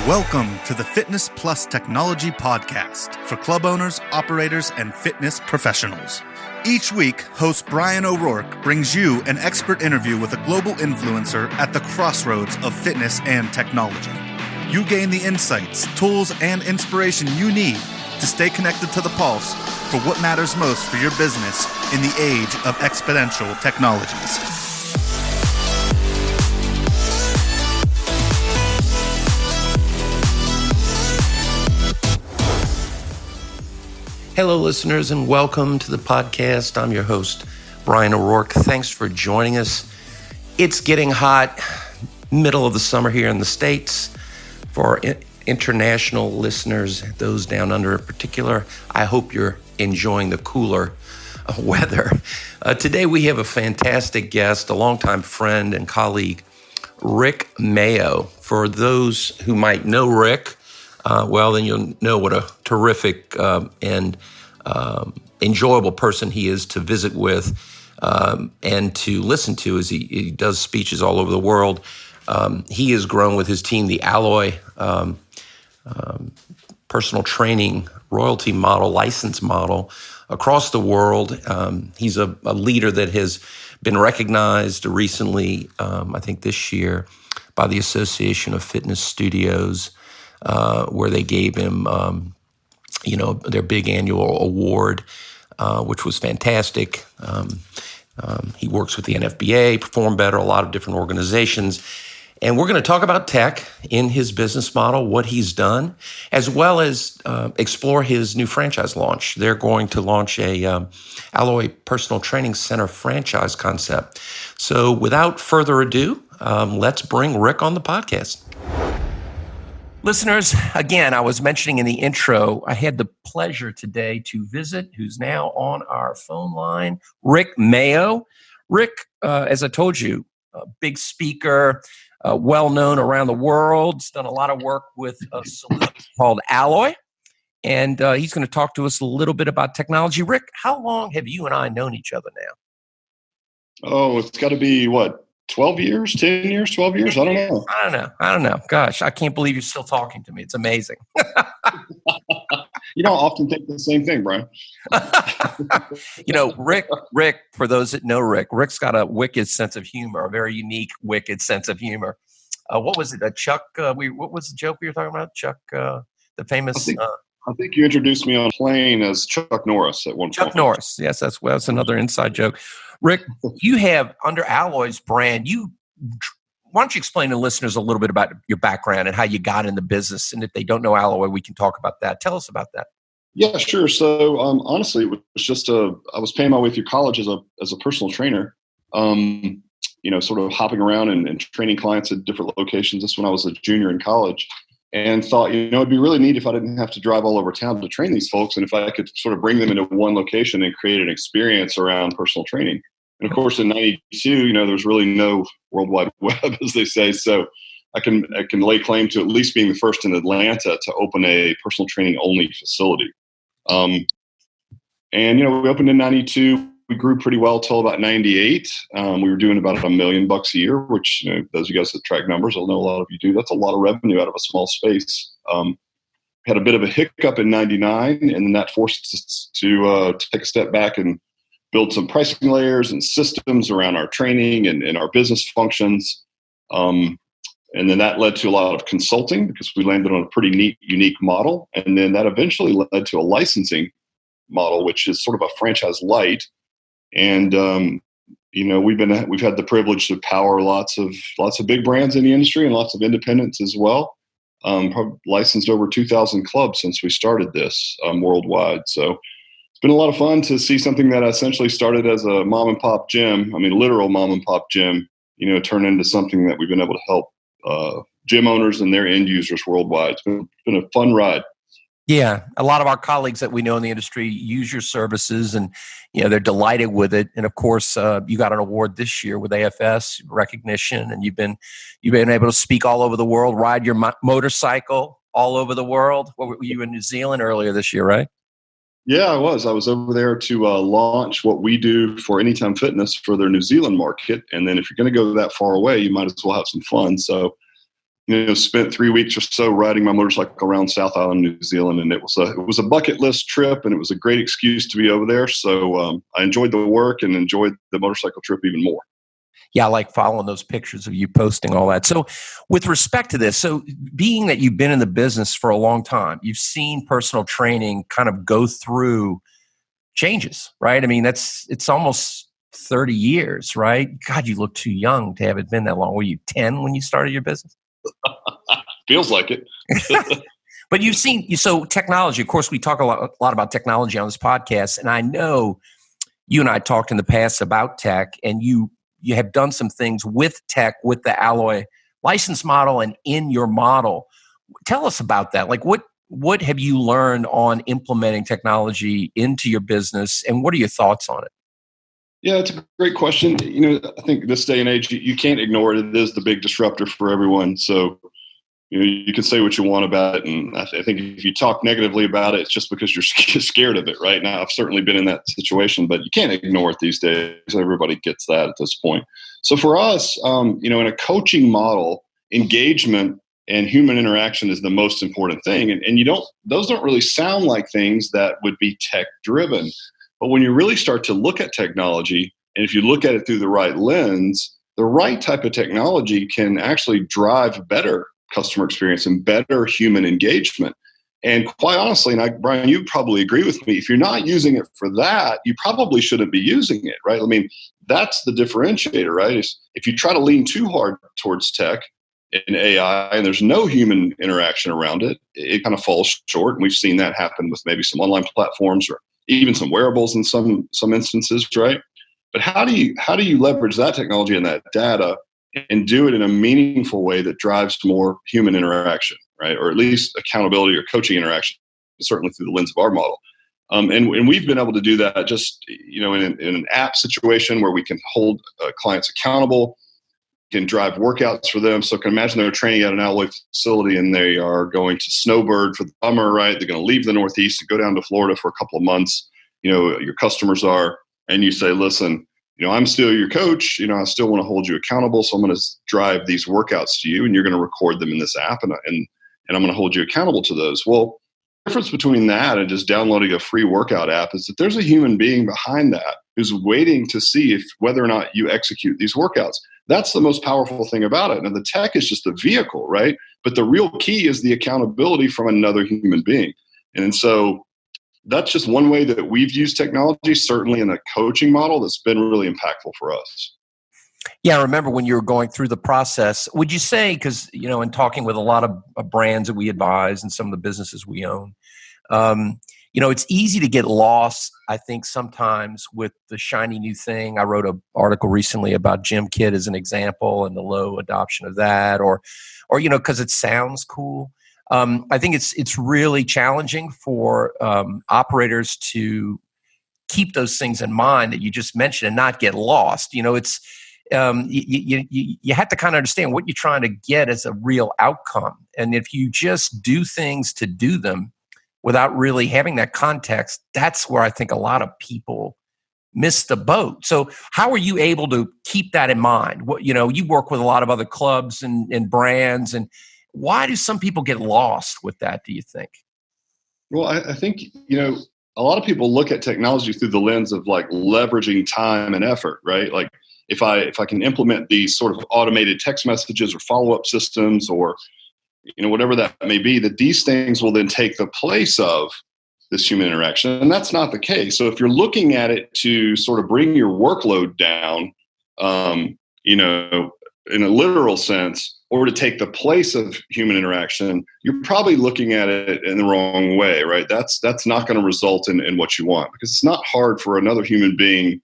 Welcome to the Fitness Plus Technology Podcast for club owners, operators, and fitness professionals. Each week, host Bryan O'Rourke brings you an expert interview with a global influencer at the crossroads of fitness and technology. You gain the insights, tools, and inspiration you need to stay connected to the pulse for what matters most for your business in the age of exponential technologies. Hello, listeners, and welcome to the podcast. I'm your host, Bryan O'Rourke. Thanks for joining us. It's getting hot, middle of the summer here in the States. For our international listeners, those down under in particular, I hope you're enjoying the cooler weather. Today, we have a fantastic guest, a longtime friend and colleague, Rick Mayo. For those who might know Rick, well, then you'll know what a terrific and enjoyable person he is to visit with and to listen to as he does speeches all over the world. He has grown with his team the Alloy personal training royalty model, license model across the world. He's a leader that has been recognized recently, I think this year, by the Association of Fitness Studios, where they gave him, their big annual award, which was fantastic. He works with the NFBA, Perform Better, a lot of different organizations. And we're going to talk about tech in his business model, what he's done, as well as explore his new franchise launch. They're going to launch a Alloy Personal Training Center franchise concept. So without further ado, let's bring Rick on the podcast. Listeners, again, I was mentioning in the intro, I had the pleasure today to visit, who's now on our phone line, Rick Mayo. Rick, as I told you, a big speaker, well-known around the world. He's done a lot of work with a solution called Alloy, and he's going to talk to us a little bit about technology. Rick, how long have you and I known each other now? Oh, it's got to be, 12 years, 10 years, 12 years? I don't know. Gosh, I can't believe you're still talking to me. It's amazing. You don't often think the same thing, Bryan. Rick, for those that know Rick's got a wicked sense of humor, a very unique, wicked sense of humor. What was it? Chuck, what was the joke we were talking about? Chuck, the famous... I think you introduced me on a plane as Chuck Norris at one point. Chuck Norris. Yes, that's another inside joke. Rick, you have, under Alloy's brand, why don't you explain to listeners a little bit about your background and how you got in the business? And if they don't know Alloy, we can talk about that. Tell us about that. Yeah, sure. So honestly, it was just I was paying my way through college as a personal trainer, sort of hopping around and training clients at different locations. This when I was a junior in college. And thought, it'd be really neat if I didn't have to drive all over town to train these folks, and if I could sort of bring them into one location and create an experience around personal training. And of course, in '92, there's really no World Wide Web, as they say. So I can lay claim to at least being the first in Atlanta to open a personal training only facility. We opened in '92. We grew pretty well till about '98. We were doing about $1 million a year, which, those of you guys that track numbers, I'll know a lot of you do. That's a lot of revenue out of a small space. Had a bit of a hiccup in '99, and then that forced us to take a step back and build some pricing layers and systems around our training and our business functions. And then that led to a lot of consulting because we landed on a pretty neat, unique model. And then that eventually led to a licensing model, which is sort of a franchise light. And we've had the privilege to power lots of big brands in the industry and lots of independents as well. Probably licensed over 2,000 clubs since we started this worldwide. So it's been a lot of fun to see something that essentially started as a mom and pop gym. Literal mom and pop gym. Turn into something that we've been able to help gym owners and their end users worldwide. It's been a fun ride. Yeah, a lot of our colleagues that we know in the industry use your services, and they're delighted with it. And of course, you got an award this year with AFS recognition, and you've been able to speak all over the world, ride your motorcycle all over the world. Were you in New Zealand earlier this year, right? Yeah, I was. I was over there to launch what we do for Anytime Fitness for their New Zealand market. And then if you're going to go that far away, you might as well have some fun. So spent 3 weeks or so riding my motorcycle around South Island, New Zealand, and it was a bucket list trip, and it was a great excuse to be over there. So I enjoyed the work and enjoyed the motorcycle trip even more. Yeah, I like following those pictures of you posting all that. So with respect to this, so being that you've been in the business for a long time, you've seen personal training kind of go through changes, right? I mean, it's almost 30 years, right? God, you look too young to have it been that long. Were you 10 when you started your business? Feels like it. But you've seen, so technology, of course, we talk a lot about technology on this podcast. And I know you and I talked in the past about tech, and you have done some things with tech, with the Alloy license model and in your model. Tell us about that. Like what have you learned on implementing technology into your business, and what are your thoughts on it? Yeah, it's a great question. I think this day and age, you can't ignore it. It is the big disruptor for everyone. So, you can say what you want about it. And I think if you talk negatively about it, it's just because you're scared of it right now. I've certainly been in that situation, but you can't ignore it these days. Everybody gets that at this point. So for us, in a coaching model, engagement and human interaction is the most important thing. And those don't really sound like things that would be tech driven. But when you really start to look at technology, and if you look at it through the right lens, the right type of technology can actually drive better customer experience and better human engagement. And quite honestly, and Bryan, you probably agree with me, if you're not using it for that, you probably shouldn't be using it, right? I mean, that's the differentiator, right? If you try to lean too hard towards tech and AI and there's no human interaction around it, it kind of falls short. And we've seen that happen with maybe some online platforms or even some wearables in some instances, right? But how do you leverage that technology and that data and do it in a meaningful way that drives more human interaction, right? Or at least accountability or coaching interaction, certainly through the lens of our model. And we've been able to do that just, in an app situation where we can hold clients accountable, can drive workouts for them. So can imagine they're training at an Alloy facility and they are going to snowbird for the summer, right? They're going to leave the Northeast and go down to Florida for a couple of months. Your customers are, and you say, listen, I'm still your coach. I still want to hold you accountable. So I'm going to drive these workouts to you and you're going to record them in this app and I'm going to hold you accountable to those. Well, the difference between that and just downloading a free workout app is that there's a human being behind that who's waiting to see whether or not you execute these workouts. That's the most powerful thing about it. And the tech is just a vehicle, right? But the real key is the accountability from another human being. And so that's just one way that we've used technology, certainly in a coaching model, that's been really impactful for us. Yeah, I remember when you were going through the process, would you say, because, in talking with a lot of brands that we advise and some of the businesses we own, it's easy to get lost, I think, sometimes with the shiny new thing. I wrote an article recently about Gym Kit as an example and the low adoption of that, or because it sounds cool. I think it's really challenging for operators to keep those things in mind that you just mentioned and not get lost. It's you have to kind of understand what you're trying to get as a real outcome. And if you just do things to do them without really having that context, that's where I think a lot of people miss the boat. So how are you able to keep that in mind? You work with a lot of other clubs and brands, and why do some people get lost with that, do you think? Well, I think, a lot of people look at technology through the lens of like leveraging time and effort, right? Like if I can implement these sort of automated text messages or follow-up systems or, whatever that may be, that these things will then take the place of this human interaction. And that's not the case. So if you're looking at it to sort of bring your workload down, in a literal sense, or to take the place of human interaction, you're probably looking at it in the wrong way, right? That's not going to result in what you want, because it's not hard for another human being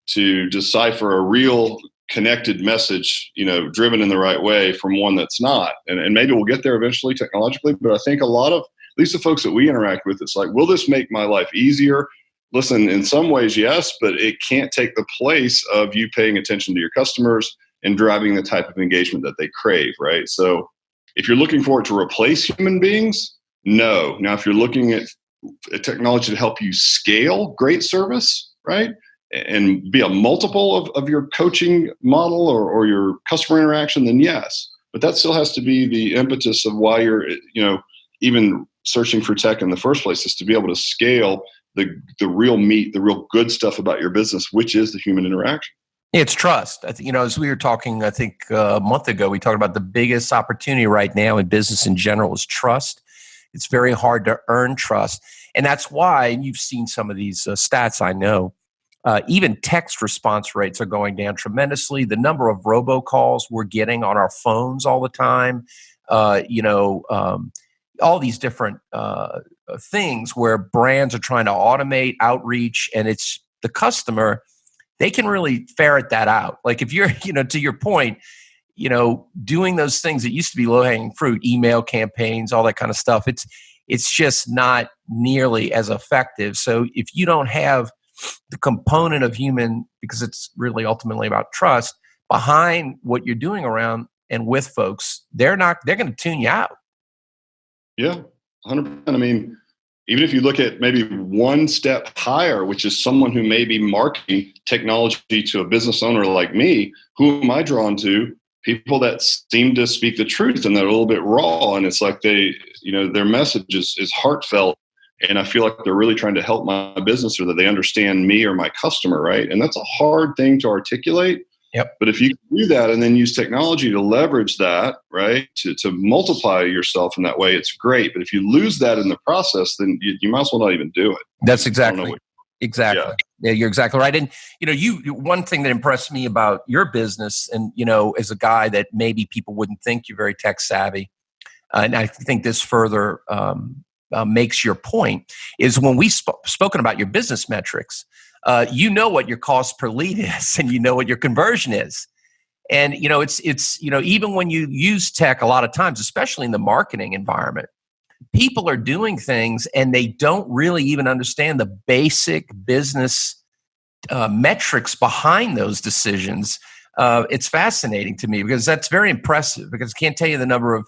to decipher a real connected message, driven in the right way from one that's not. And maybe we'll get there eventually technologically, but I think a lot of, at least the folks that we interact with, it's like, will this make my life easier? Listen, in some ways, yes, but it can't take the place of you paying attention to your customers and driving the type of engagement that they crave, right? So if you're looking for it to replace human beings, no. Now, if you're looking at technology to help you scale great service, right, and be a multiple of your coaching model or your customer interaction, then yes. but that still has to be the impetus of why you're, even searching for tech in the first place, is to be able to scale the real meat, the real good stuff about your business, which is the human interaction. It's trust. As we were talking, I think a month ago, we talked about the biggest opportunity right now in business in general is trust. It's very hard to earn trust. And that's why, and you've seen some of these stats, I know, even text response rates are going down tremendously. The number of robocalls we're getting on our phones all the time, all these different things where brands are trying to automate outreach, and it's the customer, they can really ferret that out. Like if you're, to your point, doing those things that used to be low-hanging fruit, email campaigns, all that kind of stuff, it's just not nearly as effective. So if you don't have the component of human, because it's really ultimately about trust, behind what you're doing around and with folks, they're going to tune you out. Yeah, 100%. I mean, even if you look at maybe one step higher, which is someone who may be marketing technology to a business owner like me, who am I drawn to? People that seem to speak the truth and they're a little bit raw. And it's like their message is heartfelt. And I feel like they're really trying to help my business, or that they understand me or my customer, right? And that's a hard thing to articulate. Yep. But if you do that and then use technology to leverage that, right, to multiply yourself in that way, it's great. But if you lose that in the process, then you might as well not even do it. That's exactly. Yeah, you're exactly right. And, one thing that impressed me about your business, and, as a guy that maybe people wouldn't think you're very tech savvy, and I think this further makes your point, is when we spoken about your business metrics, what your cost per lead is, and what your conversion is. And, it's even when you use tech a lot of times, especially in the marketing environment, people are doing things and they don't really even understand the basic business metrics behind those decisions. It's fascinating to me because that's very impressive, because I can't tell you the number of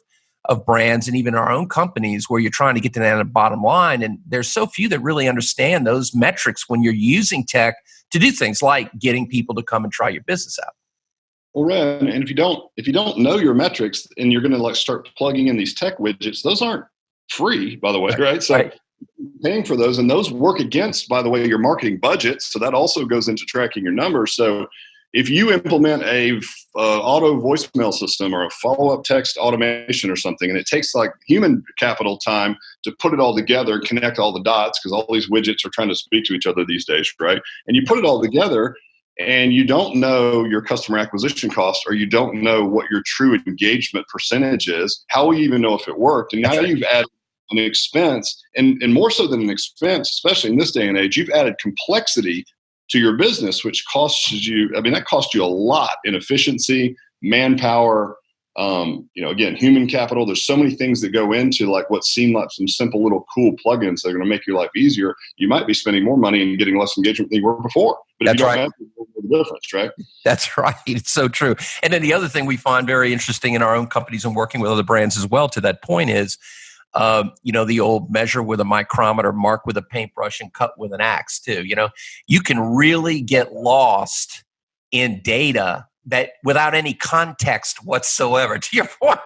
brands and even our own companies where you're trying to get to that bottom line. And there's so few that really understand those metrics when you're using tech to do things like getting people to come and try your business out. Well, Ryan, and if you don't know your metrics and you're going to start plugging in these tech widgets, those aren't free, by the way, right? So right. Paying for those, and those work against, by the way, your marketing budget. So that also goes into tracking your numbers. So if you implement a auto voicemail system or a follow-up text automation or something, and it takes human capital time to put it all together and connect all the dots, because all these widgets are trying to speak to each other these days, right? And you put it all together and you don't know your customer acquisition cost, or you don't know what your true engagement percentage is, how will you even know if it worked? And now you've added an expense, and more so than an expense, especially in this day and age, you've added complexity to your business, which costs you, that costs you a lot in efficiency, manpower, again, human capital. There's so many things that go into what seem like some simple little cool plugins that are going to make your life easier. You might be spending more money and getting less engagement than you were before. But if you don't have the difference, right? That's right. It's so true. And then the other thing we find very interesting in our own companies and working with other brands as well, to that point, is the old measure with a micrometer, mark with a paintbrush, and cut with an axe too. You can really get lost in data that without any context whatsoever. To your point,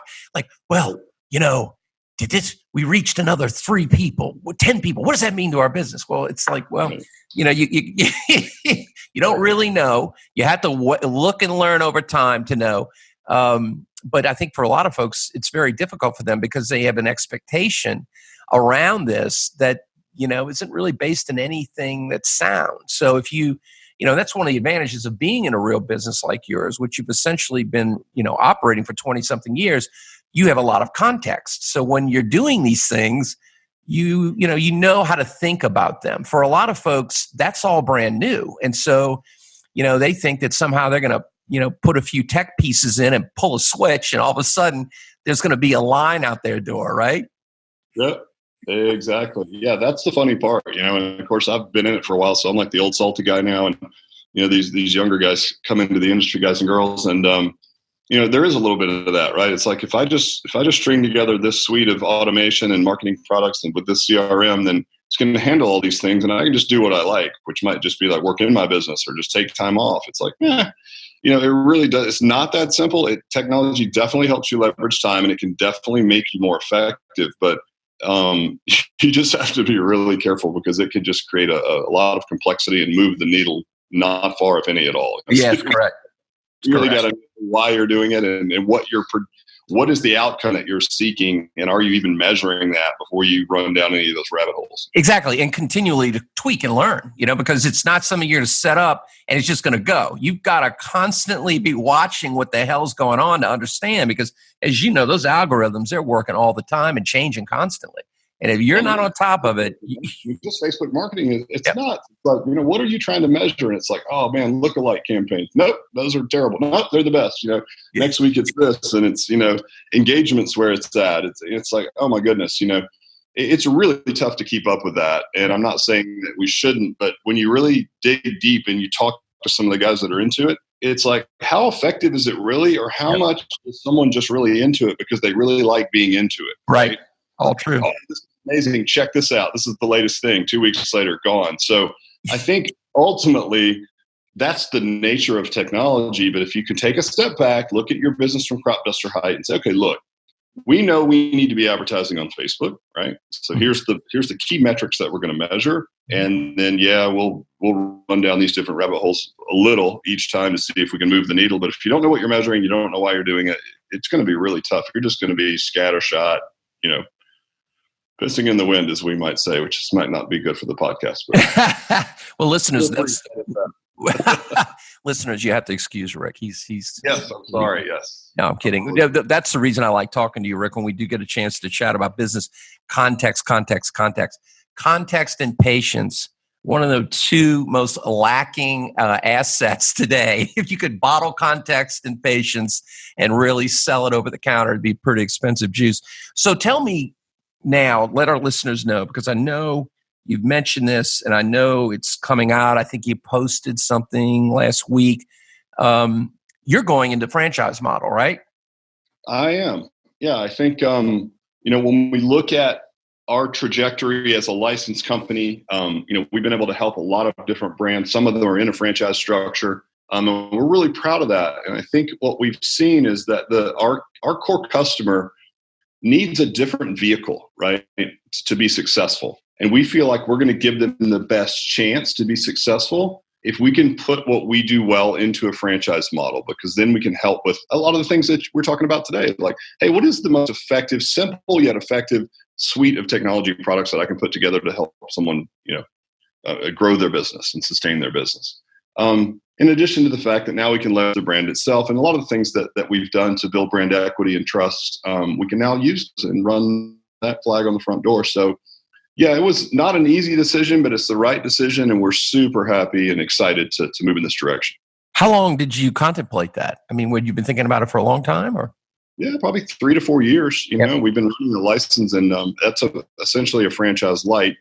we reached another 3 people, 10 people. What does that mean to our business? Well, it's you don't really know. You have to look and learn over time to know. But I think for a lot of folks, it's very difficult for them because they have an expectation around this that, isn't really based in anything that's sound. So if that's one of the advantages of being in a real business like yours, which you've essentially been, operating for 20 something years, you have a lot of context. So when you're doing these things, you know how to think about them. For a lot of folks, that's all brand new. And so, they think that somehow they're going to, put a few tech pieces in and pull a switch, and all of a sudden there's going to be a line out their door, right? Yep, exactly. Yeah, that's the funny part, and of course I've been in it for a while, so I'm like the old salty guy now, and these younger guys come into the industry, guys and girls, and there is a little bit of that, right? It's like if I just string together this suite of automation and marketing products and with this CRM, then it's going to handle all these things, and I can just do what I like, which might just be work in my business or just take time off. It's it really does. It's not that simple. Technology definitely helps you leverage time, and it can definitely make you more effective. But you just have to be really careful, because it can just create a lot of complexity and move the needle not far, if any at all. Yeah, correct. You really got to know why you're doing it, and what is the outcome that you're seeking, and are you even measuring that before you run down any of those rabbit holes? Exactly, and continually to tweak and learn, because it's not something you're to set up and it's just going to go. You've got to constantly be watching what the hell's going on to understand, because as you know, those algorithms, they're working all the time and changing constantly. And if you're not on top of it, just Facebook marketing, it's not. But what are you trying to measure? And it's like, oh man, lookalike campaigns. Nope, those are terrible. Nope, they're the best. Next week it's this, and it's engagements where it's at. It's like, oh my goodness, it's really tough to keep up with that. And I'm not saying that we shouldn't, but when you really dig deep and you talk to some of the guys that are into it, it's like, how effective is it really, or how much is someone just really into it because they really like being into it? Right. All true. Oh, this is amazing. Check this out. This is the latest thing. 2 weeks later, gone. So I think ultimately that's the nature of technology. But if you can take a step back, look at your business from crop duster height and say, okay, look, we know we need to be advertising on Facebook, right? So here's the key metrics that we're going to measure. And then, we'll run down these different rabbit holes a little each time to see if we can move the needle. But if you don't know what you're measuring, you don't know why you're doing it, it's going to be really tough. You're just going to be scattershot, pissing in the wind, as we might say, which might not be good for the podcast. But well, listeners, listeners, you have to excuse Rick. He's. Yes, I'm sorry. Yes. No, I'm kidding. That's the reason I like talking to you, Rick, when we do get a chance to chat about business. Context, and patience. One of the two most lacking assets today. If you could bottle context and patience and really sell it over the counter, it'd be pretty expensive juice. So tell me now, let our listeners know, because I know you've mentioned this and I know it's coming out. I think you posted something last week. You're going into franchise model, right? I am. Yeah, I think, when we look at our trajectory as a licensed company, we've been able to help a lot of different brands. Some of them are in a franchise structure. And we're really proud of that. And I think what we've seen is that our core customer needs a different vehicle, right, to be successful. And we feel like we're going to give them the best chance to be successful if we can put what we do well into a franchise model, because then we can help with a lot of the things that we're talking about today. Like, hey, what is the most effective, simple yet effective suite of technology products that I can put together to help someone, grow their business and sustain their business? In addition to the fact that now we can leverage the brand itself and a lot of the things that we've done to build brand equity and trust, we can now use and run that flag on the front door. So, yeah, it was not an easy decision, but it's the right decision, and we're super happy and excited to move in this direction. How long did you contemplate that? I mean, had you been thinking about it for a long time, or? Yeah, probably 3 to 4 years. We've been running the license, and that's essentially a franchise light.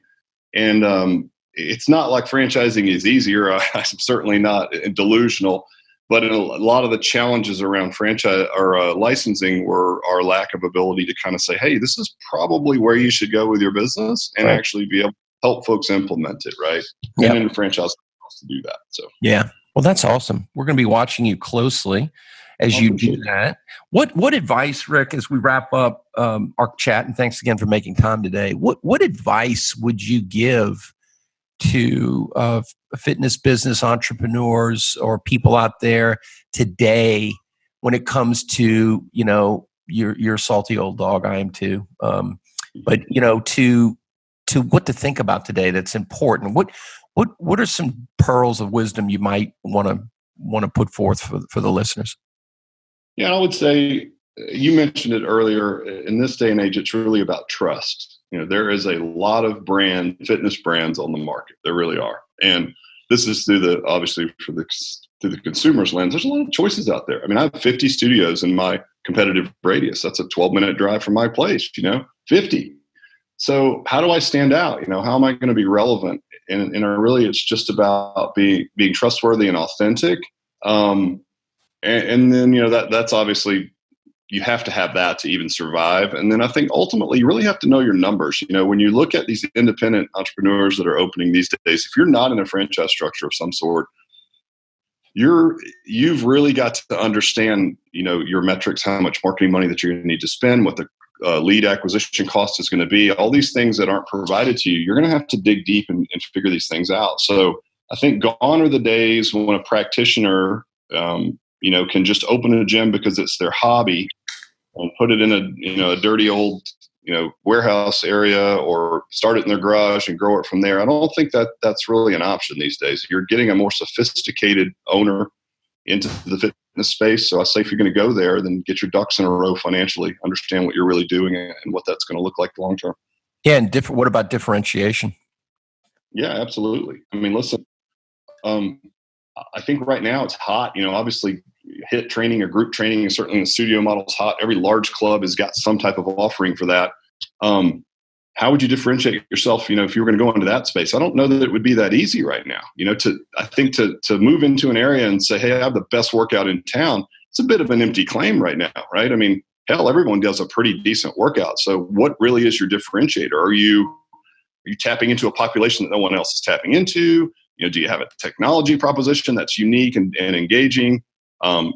And it's not like franchising is easier. I'm certainly not delusional, but in a lot of the challenges around franchise or licensing were our lack of ability to kind of say, hey, this is probably where you should go with your business, and actually be able to help folks implement it, right? And in franchise to do that. So well, that's awesome. We're going to be watching you closely as you do that. What advice, Rick, as we wrap up our chat, and thanks again for making time today, what advice would you give to fitness business entrepreneurs or people out there today when it comes to, you're a salty old dog, I am too, but to what to think about today that's important? What are some pearls of wisdom you might want to put forth for the listeners? Yeah, I would say, you mentioned it earlier, in this day and age, it's really about trust. There is a lot of fitness brands on the market. There really are. And this is through the consumer's lens. There's a lot of choices out there. I mean, I have 50 studios in my competitive radius. That's a 12-minute drive from my place, 50. So how do I stand out? How am I going to be relevant? And really, it's just about being trustworthy and authentic. And then, that's obviously, you have to have that to even survive. And then I think ultimately you really have to know your numbers. When you look at these independent entrepreneurs that are opening these days, if you're not in a franchise structure of some sort, you've really got to understand, your metrics, how much marketing money that you're going to need to spend, what the lead acquisition cost is going to be, all these things that aren't provided to you. You're going to have to dig deep and figure these things out. So I think gone are the days when a practitioner, can just open a gym because it's their hobby and put it in a dirty old, warehouse area, or start it in their garage and grow it from there. I don't think that that's really an option these days. You're getting a more sophisticated owner into the fitness space. So I say, if you're going to go there, then get your ducks in a row financially, understand what you're really doing and what that's going to look like long term. Yeah. And what about differentiation? Yeah, absolutely. I mean, listen, I think right now it's hot. Obviously HIIT training or group training, and certainly the studio model is hot. Every large club has got some type of offering for that. How would you differentiate yourself, if you were going to go into that space? I don't know that it would be that easy right now. I think to move into an area and say, hey, I have the best workout in town, it's a bit of an empty claim right now, right? I mean, hell, everyone does a pretty decent workout. So what really is your differentiator? Are you tapping into a population that no one else is tapping into? Do you have a technology proposition that's unique and engaging?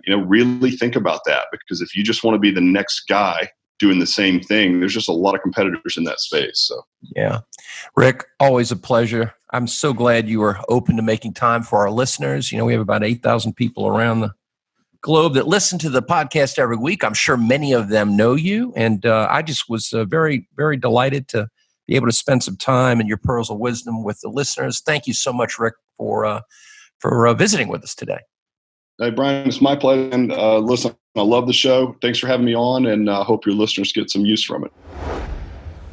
Really think about that, because if you just want to be the next guy doing the same thing, there's just a lot of competitors in that space. So, yeah. Rick, always a pleasure. I'm so glad you were open to making time for our listeners. We have about 8,000 people around the globe that listen to the podcast every week. I'm sure many of them know you. And I just was very, very delighted to be able to spend some time and your pearls of wisdom with the listeners. Thank you so much, Rick, for visiting with us today. Hey, Bryan, it's my pleasure. And listen, I love the show. Thanks for having me on, and I hope your listeners get some use from it.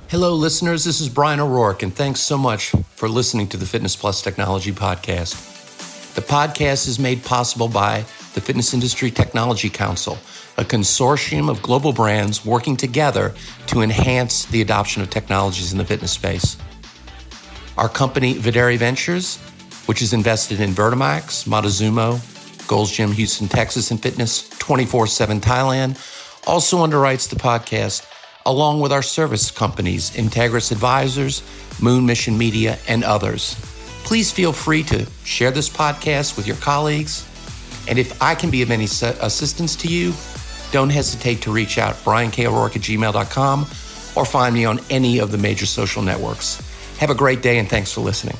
Hello, listeners. This is Bryan O'Rourke, and thanks so much for listening to the Fitness Plus Technology Podcast. The podcast is made possible by the Fitness Industry Technology Council, a consortium of global brands working together to enhance the adoption of technologies in the fitness space. Our company, Videri Ventures, which is invested in Vertimax, Montezuma, Gold's Gym, Houston, Texas, and Fitness 24/7 Thailand, also underwrites the podcast, along with our service companies, Integris Advisors, Moon Mission Media, and others. Please feel free to share this podcast with your colleagues. And if I can be of any assistance to you, don't hesitate to reach out, bryanko'rourke@gmail.com, or find me on any of the major social networks. Have a great day, and thanks for listening.